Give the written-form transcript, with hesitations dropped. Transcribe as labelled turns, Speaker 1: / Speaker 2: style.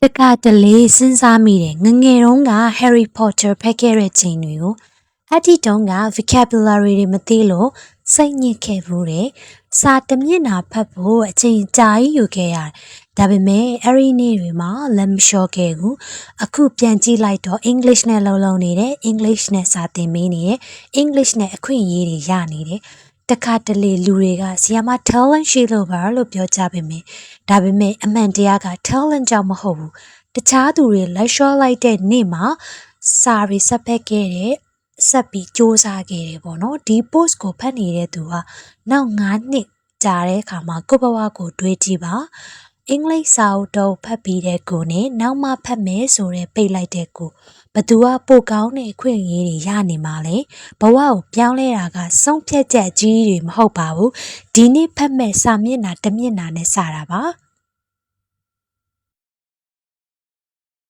Speaker 1: တခါတလေစဉ်းစားမိတယ်ငငယ်တုန်းက Harry Potter ဖတ်ခဲ့တဲ့ချိန်တွေကိုအဲ့ဒီတုန်းက vocabulary တွေမသိလို့စိတ်ညစ်ခဲ့ဘူးတယ်စာတစ်မျက်နှာဖတ်ဖို့အချိန်ကြာကြီးယူခဲ့ရတယ်ဒါပေမဲ့အဲ့ဒီနေ့တွေမှာလက်မလျှော့ခဲ့ဘူးအခုပြန်ကြည့်လိုက်တော့ English နဲ့လုံးနေတယ် English နဲ့စာသင်ပေးနေတယ် English နဲ့အခွင့်အရေးတွေရနေတယ်တခါတလေလူတွေကဆီယာမ talent ရှိလို့ပါလို့ပြောကြပေမဲ့ဒါပေမဲ့အမှန်တရားက talent ကြောင့်မဟုတ်ဘူးတခြားသူတွေလက်လျှော့လိုက်တဲ့နေ့မှာစာရီဆက်ဖက်ခဲ့တဲ့ဆက်ပြီးစူးစမ်းခဲ့တယ်ပေါ့နော်ဒီ post ကိုဖတ်နေတဲ့သူကနောက်9နှစ်ကြာတဲ့အခါမှာကိုယ့်ဘဝကိုတွေးကြည့်ပါအင်္ဂလိပ်စာအုပ်တော့ဖတ်ပြီးတဲ့ကိုနဲ့နောက်မှဖတ်မယ်ဆိုတဲ့ပိတ်လိုက်တဲ့ကိုဘသူကပိုကောင်းတဲ့အခွင့်အရေးတွေရနေမှာလဲဘဝကိုပြောင်းလဲတာကစုံဖြတ်ချက်ကြီးတွေမဟုတ်ပါဘူးဒီနေ့ဖတ်မဲ့စာမျက်နှာတစ်မျက်နှာနဲ့စတာပါ